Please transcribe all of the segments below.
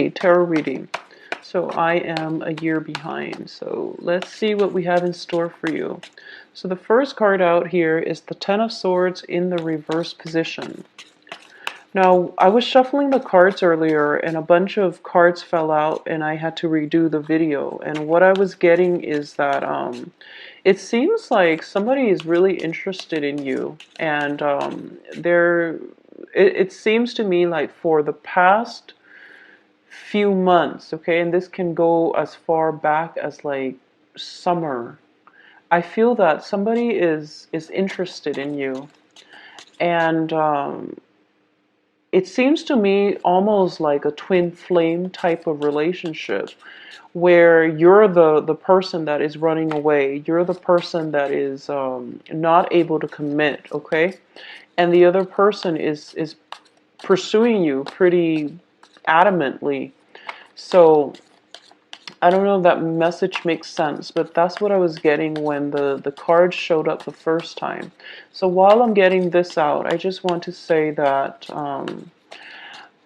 tarot reading. So I am a year behind. So let's see what we have in store for you. So the first card out here is the Ten of Swords in the reverse position. Now, I was shuffling the cards earlier and a bunch of cards fell out and I had to redo the video. And what I was getting is that it seems like somebody is really interested in you. And it seems to me like for the past few months, okay, and this can go as far back as like summer, I feel that somebody is interested in you. And it seems to me almost like a twin flame type of relationship where you're the person that is running away. You're the person that is not able to commit, okay? And the other person is pursuing you pretty adamantly. So I don't know if that message makes sense, but that's what I was getting when the cards showed up the first time. So while I'm getting this out, I just want to say that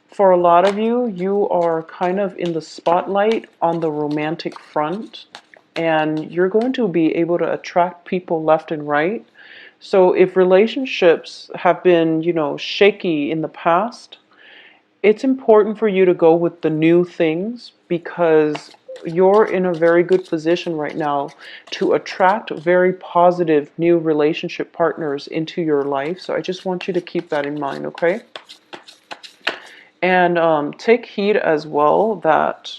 for a lot of you, you are kind of in the spotlight on the romantic front, and you're going to be able to attract people left and right. So if relationships have been, shaky in the past, it's important for you to go with the new things because you're in a very good position right now to attract very positive new relationship partners into your life. So I just want you to keep that in mind, okay? And take heed as well that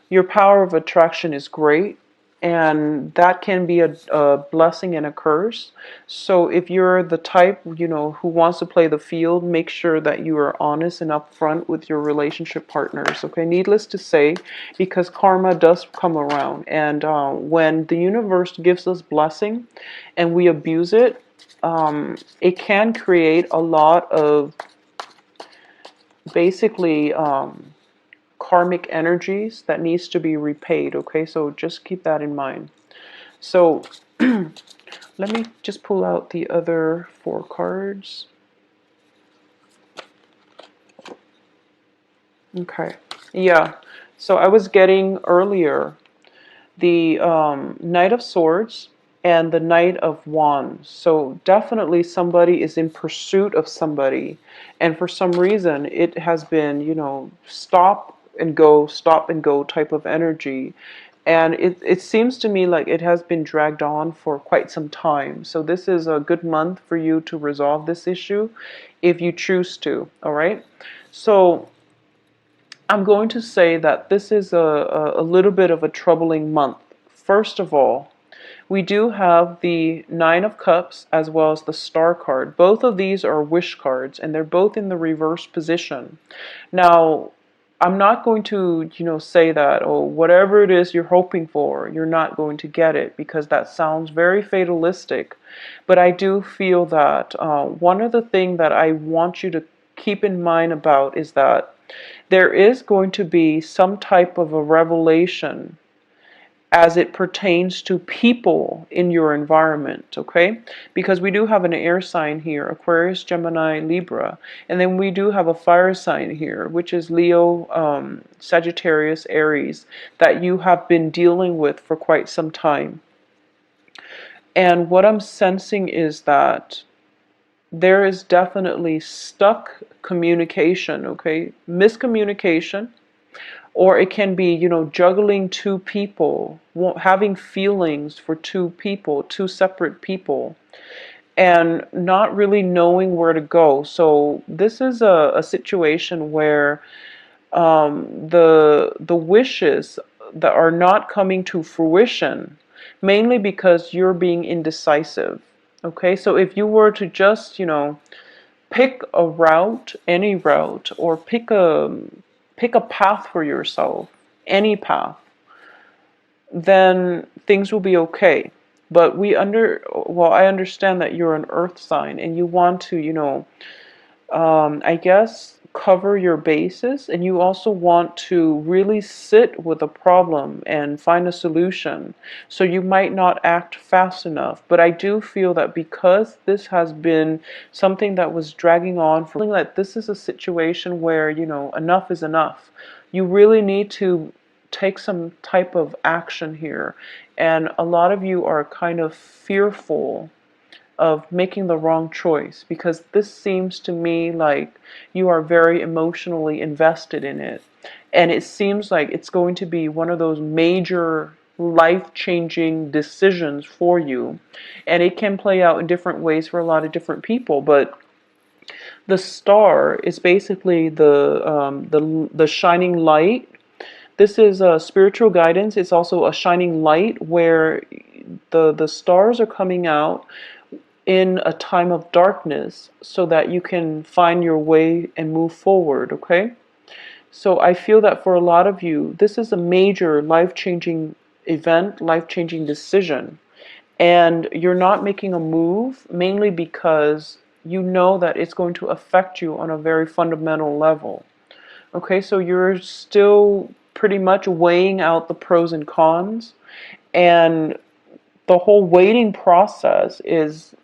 your power of attraction is great, and that can be a blessing and a curse. So if you're the type, who wants to play the field, make sure that you are honest and upfront with your relationship partners, okay? Needless to say, because karma does come around, and when the universe gives us blessing and we abuse it, it can create a lot of basically karmic energies that needs to be repaid, okay? So just keep that in mind. So let me just pull out the other 4 cards. Okay, yeah, so I was getting earlier the Knight of Swords and the Knight of Wands. So definitely somebody is in pursuit of somebody, and for some reason it has been, stop and go type of energy. And it seems to me like it has been dragged on for quite some time. So this is a good month for you to resolve this issue if you choose to, all right? So I'm going to say that this is a little bit of a troubling month. First of all, we do have the Nine of Cups as well as the Star card. Both of these are wish cards, and they're both in the reverse position. Now, I'm not going to, say that, oh, whatever it is you're hoping for, you're not going to get it, because that sounds very fatalistic. But I do feel that one of the things that I want you to keep in mind about is that there is going to be some type of a revelation as it pertains to people in your environment, okay? Because we do have an air sign here, Aquarius, Gemini, Libra, and then we do have a fire sign here, which is Leo, Sagittarius, Aries, that you have been dealing with for quite some time. And what I'm sensing is that there is definitely stuck communication, okay? Miscommunication. Or it can be, juggling 2 people, having feelings for 2 people, 2 separate people, and not really knowing where to go. So this is a situation where the wishes that are not coming to fruition, mainly because you're being indecisive. Okay, so if you were to just, pick a route, any route, or pick a path for yourself, any path, then things will be okay. But I understand that you're an earth sign and you want to, I guess, cover your bases, and you also want to really sit with a problem and find a solution. So you might not act fast enough, but I do feel that because this has been something that was dragging on, for feeling that this is a situation where, enough is enough. you really need to take some type of action here. And a lot of you are kind of fearful of making the wrong choice, because this seems to me like you are very emotionally invested in it. And it seems like it's going to be one of those major life-changing decisions for you. And it can play out in different ways for a lot of different people, but the star is basically the shining light. This is a spiritual guidance. It's also a shining light where the stars are coming out in a time of darkness so that you can find your way and move forward, okay? So I feel that for a lot of you, this is a major life-changing event, life-changing decision. And you're not making a move mainly because you know that it's going to affect you on a very fundamental level. Okay, so you're still pretty much weighing out the pros and cons, and the whole waiting process is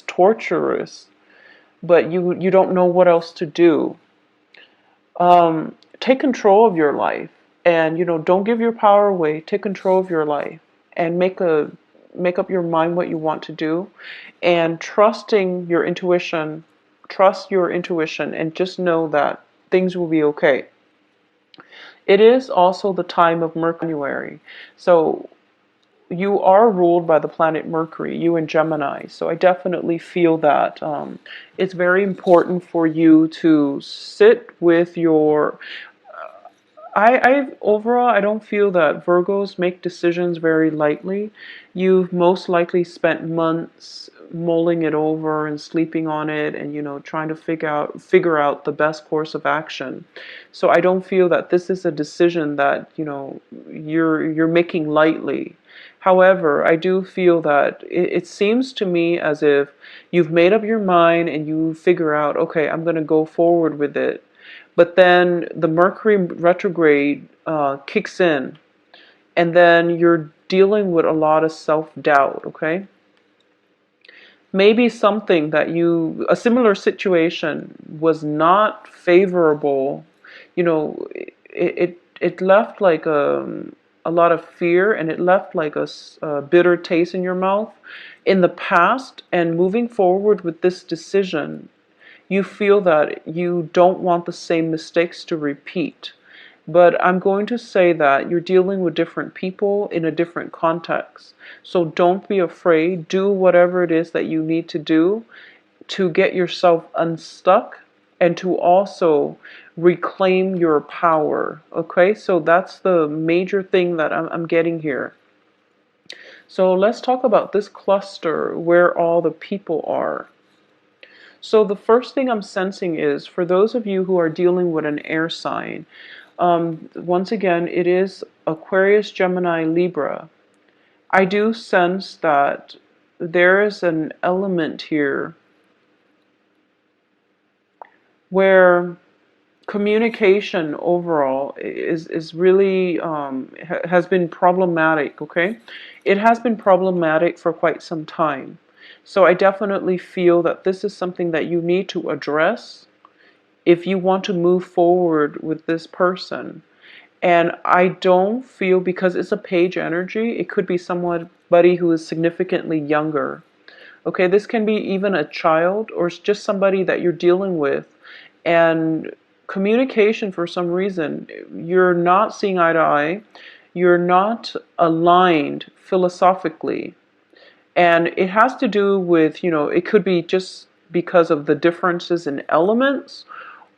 torturous, but you don't know what else to do. Take control of your life, and don't give your power away. Take control of your life and make up your mind what you want to do, and trust your intuition, and just know that things will be okay. It is also the time of Mercury, so you are ruled by the planet Mercury, you in Gemini. So I definitely feel that it's very important for you to sit with your. Overall, I don't feel that Virgos make decisions very lightly. You've most likely spent months mulling it over and sleeping on it, and trying to figure out the best course of action. So I don't feel that this is a decision that you're making lightly. However, I do feel that it seems to me as if you've made up your mind and you figure out, okay, I'm going to go forward with it. But then the Mercury retrograde kicks in, and then you're dealing with a lot of self-doubt, okay? Maybe a similar situation was not favorable, it left like a lot of fear, and it left like a bitter taste in your mouth in the past. And moving forward with this decision, you feel that you don't want the same mistakes to repeat. But I'm going to say that you're dealing with different people in a different context. So don't be afraid. Do whatever it is that you need to do to get yourself unstuck, and to also reclaim your power. Okay, so that's the major thing that I'm getting here. So let's talk about this cluster where all the people are. So the first thing I'm sensing is, for those of you who are dealing with an air sign, once again, it is Aquarius, Gemini, Libra. I do sense that there is an element here where communication overall is really has been problematic, okay? It has been problematic for quite some time. So I definitely feel that this is something that you need to address if you want to move forward with this person. And I don't feel, because it's a page energy, it could be somebody who is significantly younger. Okay, this can be even a child, or it's just somebody that you're dealing with. And communication, for some reason, you're not seeing eye to eye. You're not aligned philosophically. And it has to do with, it could be just because of the differences in elements,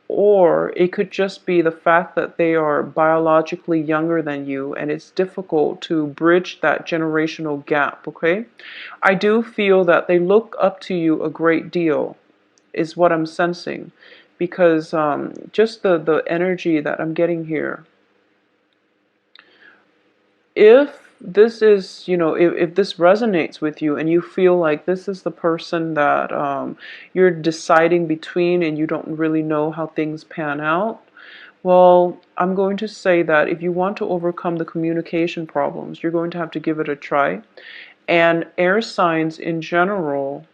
or it could just be the fact that they are biologically younger than you, and it's difficult to bridge that generational gap, okay? I do feel that they look up to you a great deal, is what I'm sensing, because just the energy that I'm getting here. If this is, if this resonates with you and you feel like this is the person that you're deciding between, and you don't really know how things pan out, well, I'm going to say that if you want to overcome the communication problems, you're going to have to give it a try. And air signs in general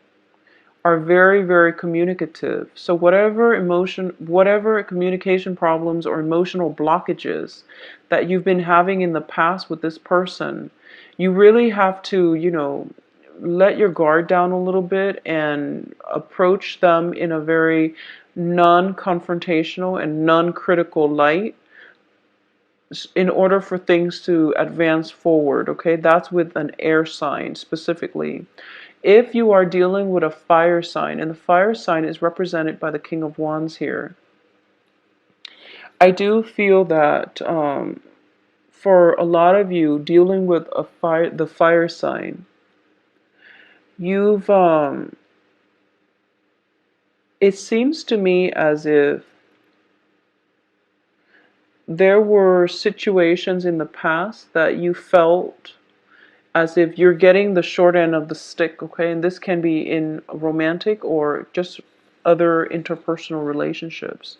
are very, very communicative. So whatever communication problems or emotional blockages that you've been having in the past with this person, you really have to, let your guard down a little bit and approach them in a very non-confrontational and non-critical light in order for things to advance forward. Okay, that's with an air sign specifically. If you are dealing with a fire sign, and the fire sign is represented by the King of Wands here, I do feel that for a lot of you dealing with the fire sign, you've it seems to me as if there were situations in the past that you felt as if you're getting the short end of the stick, okay? And this can be in romantic or just other interpersonal relationships,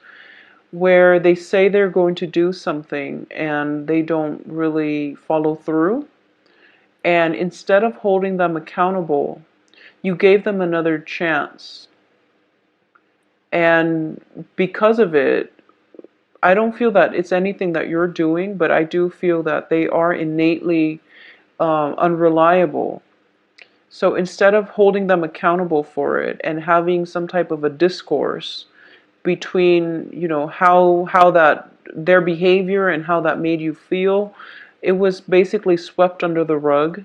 where they say they're going to do something and they don't really follow through. And instead of holding them accountable, you gave them another chance. And because of it, I don't feel that it's anything that you're doing, but I do feel that they are innately unreliable. So instead of holding them accountable for it and having some type of a discourse between, how that their behavior and how that made you feel, it was basically swept under the rug.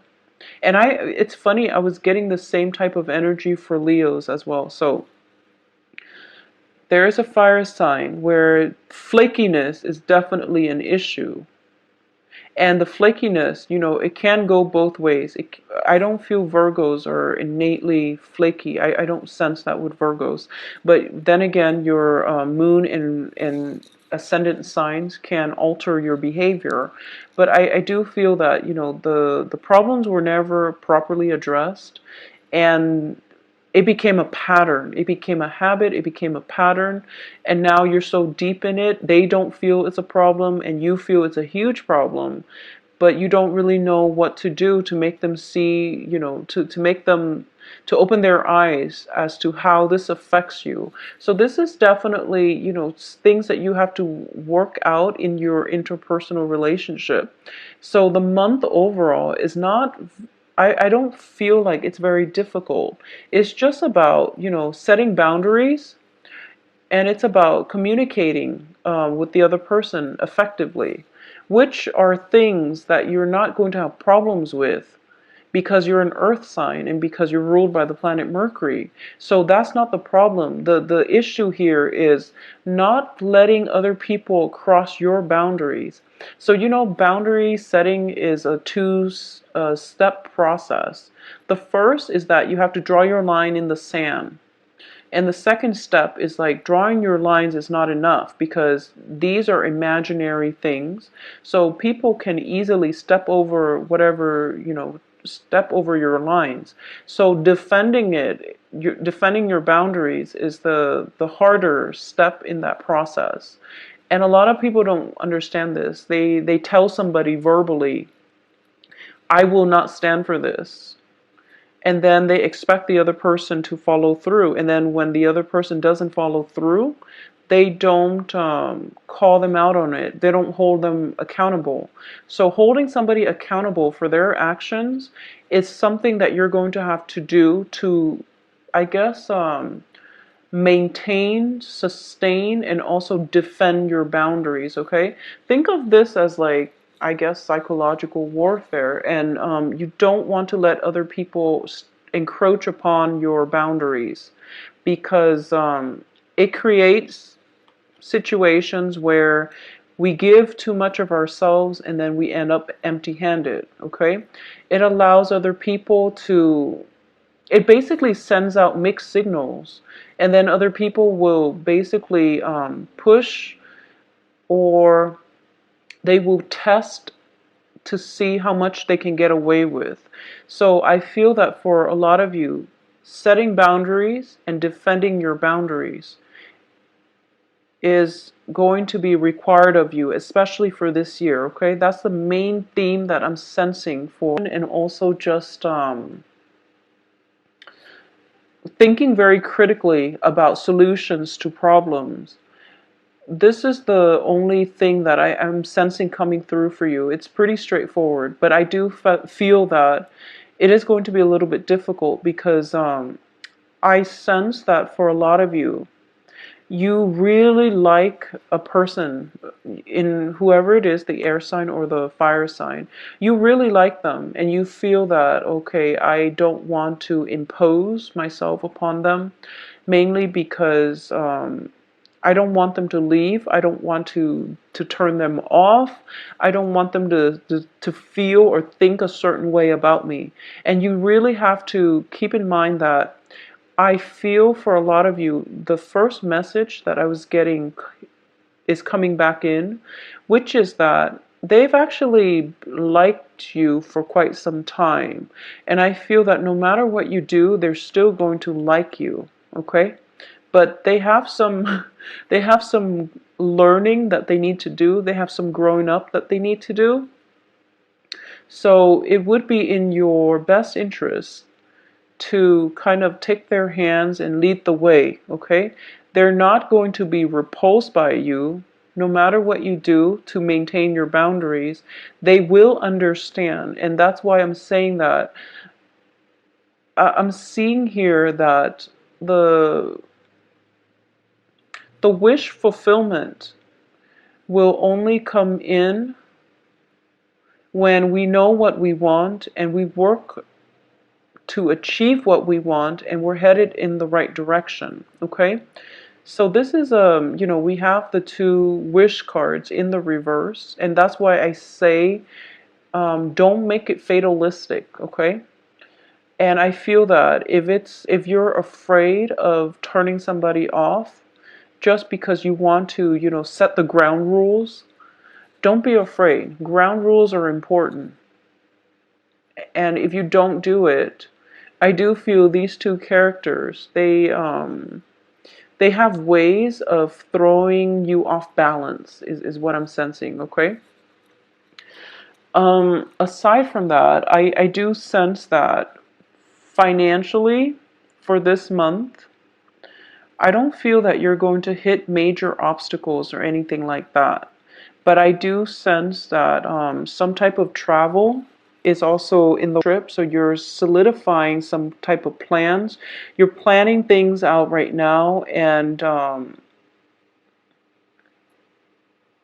And it's funny, I was getting the same type of energy for Leos as well. So there is a fire sign where flakiness is definitely an issue. And the flakiness, it can go both ways. I don't feel Virgos are innately flaky. I don't sense that with Virgos. But then again, your moon and ascendant signs can alter your behavior. But I do feel that, the problems were never properly addressed. And it became a pattern. It became a habit. It became a pattern. And now you're so deep in it, they don't feel it's a problem and you feel it's a huge problem. But you don't really know what to do to make them see, to make them, to open their eyes as to how this affects you. So this is definitely, things that you have to work out in your interpersonal relationship. So the month overall is not, I don't feel like it's very difficult. It's just about, setting boundaries, and it's about communicating with the other person effectively, which are things that you're not going to have problems with because you're an earth sign and because you're ruled by the planet Mercury. So that's not the problem. The issue here is not letting other people cross your boundaries. So boundary setting is a two-step process. The first is that you have to draw your line in the sand. And the second step is like drawing your lines is not enough because these are imaginary things. So people can easily step over whatever, step over your lines. So defending your boundaries is the harder step in that process. And a lot of people don't understand this. They tell somebody verbally, I will not stand for this. And then they expect the other person to follow through. And then when the other person doesn't follow through, they don't call them out on it. They don't hold them accountable. So holding somebody accountable for their actions is something that you're going to have to do to, I guess, maintain, sustain, and also defend your boundaries, okay? Think of this as like, I guess, psychological warfare, and you don't want to let other people encroach upon your boundaries because it creates situations where we give too much of ourselves and then we end up empty-handed, okay? It allows other people to, it basically sends out mixed signals, and then other people will basically push, or they will test to see how much they can get away with. So I feel that for a lot of you, setting boundaries and defending your boundaries is going to be required of you, especially for this year, okay? That's the main theme that I'm sensing for, and also just thinking very critically about solutions to problems. This is the only thing that I am sensing coming through for you. It's pretty straightforward, but I do feel that it is going to be a little bit difficult because I sense that for a lot of you, you really like a person, in whoever it is, the air sign or the fire sign. You really like them and you feel that, okay, I don't want to impose myself upon them, mainly because I don't want them to leave. I don't want to turn them off. I don't want them to feel or think a certain way about me. And you really have to keep in mind that I feel for a lot of you, the first message that I was getting is coming back in, which is that they've actually liked you for quite some time. And I feel that no matter what you do, they're still going to like you, okay? But they have some they have some learning that they need to do. They have some growing up that they need to do. So it would be in your best interest to kind of take their hands and lead the way, okay? They're not going to be repulsed by you no matter what you do to maintain your boundaries. They will understand, and that's why I'm saying that. I'm seeing here that the the wish fulfillment will only come in when we know what we want and we work to achieve what we want and we're headed in the right direction, okay? So this is we have the two wish cards in the reverse, and that's why I say don't make it fatalistic, okay? And I feel that if you're afraid of turning somebody off just because you want to, set the ground rules, don't be afraid. Ground rules are important. And if you don't do it, I do feel these two characters, they have ways of throwing you off balance, is what I'm sensing, okay? Aside from that, I do sense that financially for this month, I don't feel that you're going to hit major obstacles or anything like that. But I do sense that some type of travel is also in the trip. So you're solidifying some type of plans. You're planning things out right now, and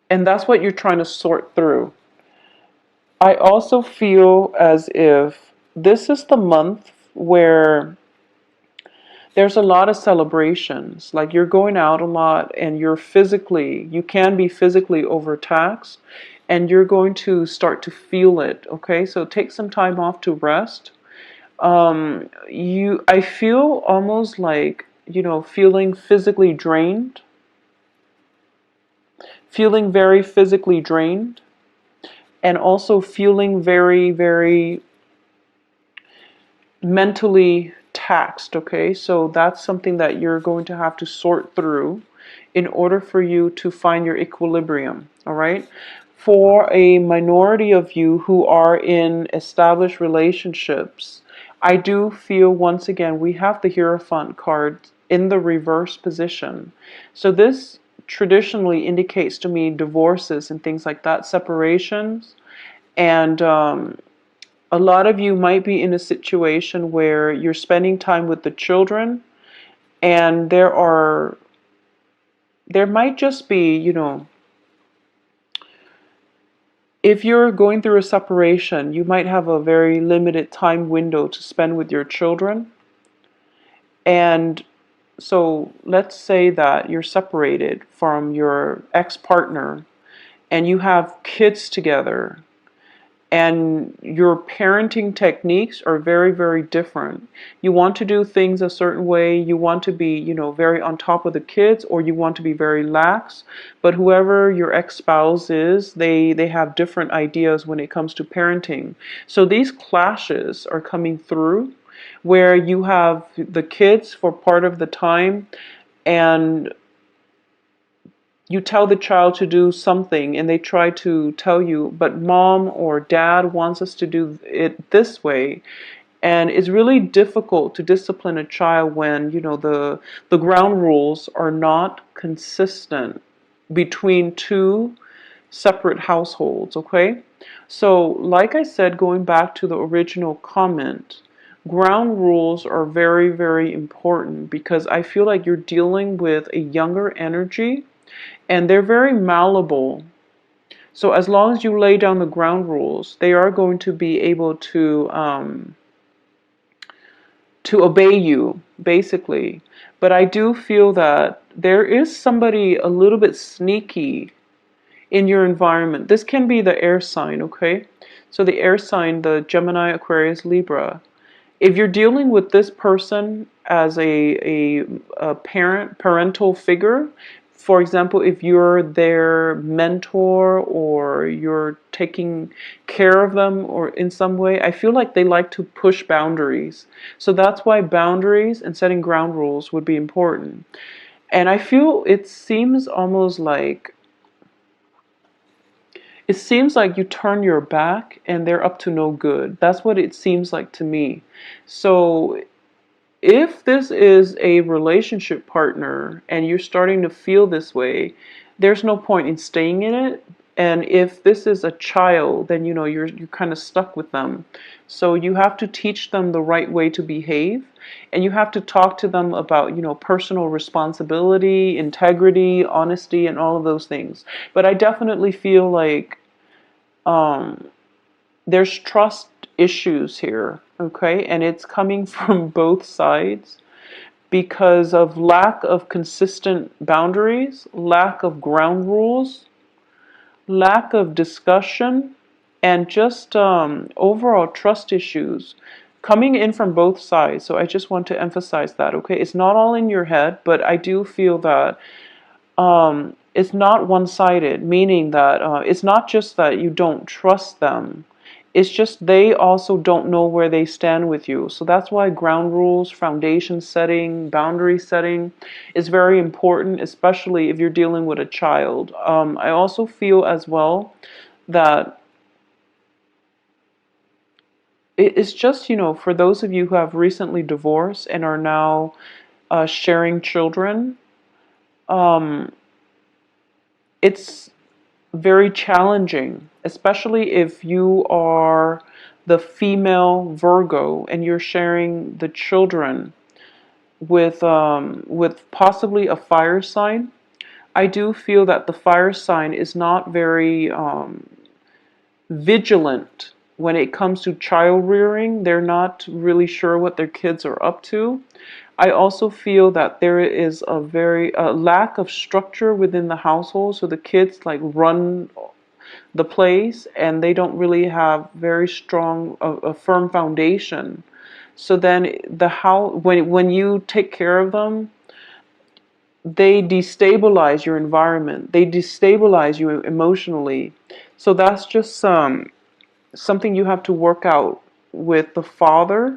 that's what you're trying to sort through. I also feel as if this is the month where there's a lot of celebrations. Like you're going out a lot and you can be physically overtaxed and you're going to start to feel it. Okay, so take some time off to rest. I feel almost like, feeling physically drained, feeling very physically drained, and also feeling very, very mentally taxed, okay? So that's something that you're going to have to sort through in order for you to find your equilibrium, all right? For a minority of you who are in established relationships, I do feel once again we have the Hierophant card in the reverse position. So this traditionally indicates to me divorces and things like that, separations, and a lot of you might be in a situation where you're spending time with the children and there might just be, if you're going through a separation, you might have a very limited time window to spend with your children. And so let's say that you're separated from your ex-partner and you have kids together, and your parenting techniques are very, very different. You want to do things a certain way. You want to be, very on top of the kids, or you want to be very lax. But whoever your ex-spouse is, they have different ideas when it comes to parenting. So these clashes are coming through where you have the kids for part of the time, and you tell the child to do something and they try to tell you, but mom or dad wants us to do it this way. And it's really difficult to discipline a child when, the ground rules are not consistent between two separate households, okay? So, like I said, going back to the original comment, ground rules are very, very important because I feel like you're dealing with a younger energy and they're very malleable. So, as long as you lay down the ground rules, they are going to be able to obey you, basically. But I do feel that there is somebody a little bit sneaky in your environment. This can be the air sign, okay? So the air sign, the Gemini, Aquarius, Libra. If you're dealing with this person as a parental figure, for example, if you're their mentor or you're taking care of them or in some way, I feel like they like to push boundaries. So that's why boundaries and setting ground rules would be important. And I feel it seems like you turn your back and they're up to no good. That's what it seems like to me. So if this is a relationship partner and you're starting to feel this way, there's no point in staying in it. And if this is a child, then you're kind of stuck with them. So you have to teach them the right way to behave, and you have to talk to them about personal responsibility, integrity, honesty, and all of those things. But I definitely feel like there's trust issues here, okay? And it's coming from both sides because of lack of consistent boundaries, lack of ground rules, lack of discussion, and just overall trust issues coming in from both sides. So I just want to emphasize that, okay? It's not all in your head, but I do feel that it's not one-sided, meaning that it's not just that you don't trust them. It's just they also don't know where they stand with you. So that's why ground rules, foundation setting, boundary setting is very important, especially if you're dealing with a child. I also feel as well that it's just, for those of you who have recently divorced and are now sharing children, it's very challenging, especially if you are the female Virgo and you're sharing the children with possibly a fire sign. I do feel that the fire sign is not very vigilant when it comes to child rearing. They're not really sure what their kids are up to. I also feel that there is a very lack of structure within the household, so the kids like run the place and they don't really have very strong a firm foundation. So then when you take care of them, they destabilize your environment. They destabilize you emotionally. So that's just something you have to work out with the father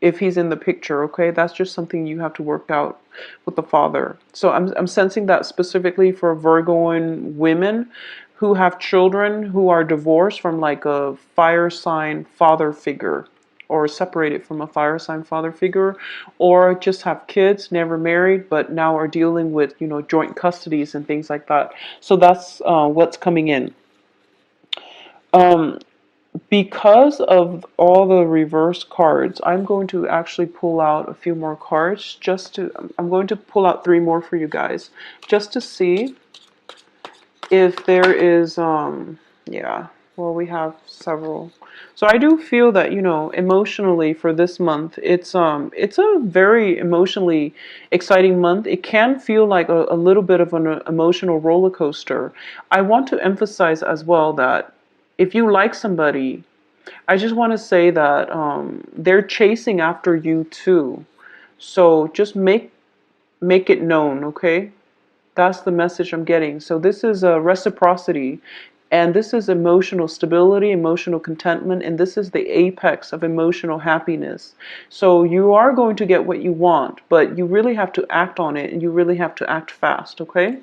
if he's in the picture, okay? That's just something you have to work out with the father. So I'm sensing that specifically for Virgoan women who have children who are divorced from like a fire sign father figure, or separated from a fire sign father figure, or just have kids, never married, but now are dealing with, joint custodies and things like that. So that's what's coming in. Um, because of all the reverse cards, I'm going to actually pull out a few more cards I'm going to pull out 3 more for you guys, just to see if there is, yeah, well, we have several. So I do feel that, emotionally for this month, it's a very emotionally exciting month. It can feel like a little bit of an emotional roller coaster. I want to emphasize as well that if you like somebody, I just want to say that they're chasing after you too. So just make it known, okay? That's the message I'm getting. So this is a reciprocity, and this is emotional stability, emotional contentment, and this is the apex of emotional happiness. So you are going to get what you want, but you really have to act on it, and you really have to act fast, okay?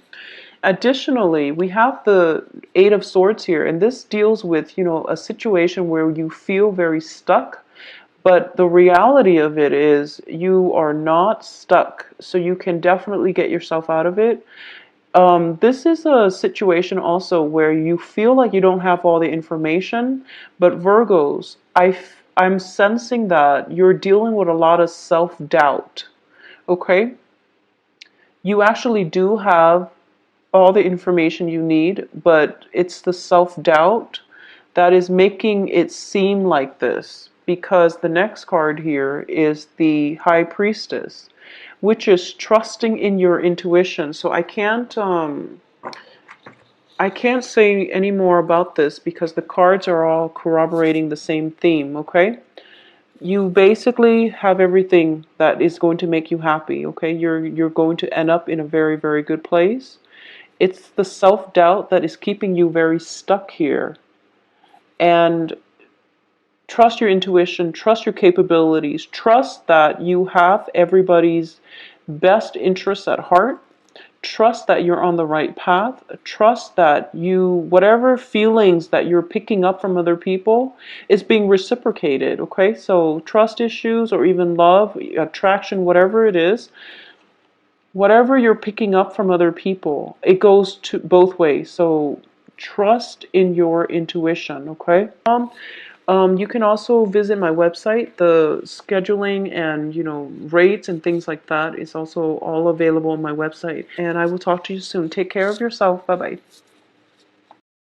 Additionally, we have the Eight of Swords here, and this deals with, a situation where you feel very stuck, But the reality of it is you are not stuck, so you can definitely get yourself out of it. This is a situation also where you feel like you don't have all the information, but Virgos, I'm sensing that you're dealing with a lot of self-doubt, okay? You actually do have all the information you need, but it's the self-doubt that is making it seem like this, because the next card here is the High Priestess, which is trusting in your intuition. So I can't say any more about this because the cards are all corroborating the same theme, okay? You basically have everything that is going to make you happy, okay? You're going to end up in a very, very good place. It's the self-doubt that is keeping you very stuck here. And trust your intuition, trust your capabilities, trust that you have everybody's best interests at heart. Trust that you're on the right path. Trust that whatever feelings that you're picking up from other people is being reciprocated, okay? So trust issues or even love, attraction, whatever it is, whatever you're picking up from other people, it goes to both ways. So trust in your intuition, okay? You can also visit my website. The scheduling and, rates and things like that is also all available on my website. And I will talk to you soon. Take care of yourself. Bye-bye.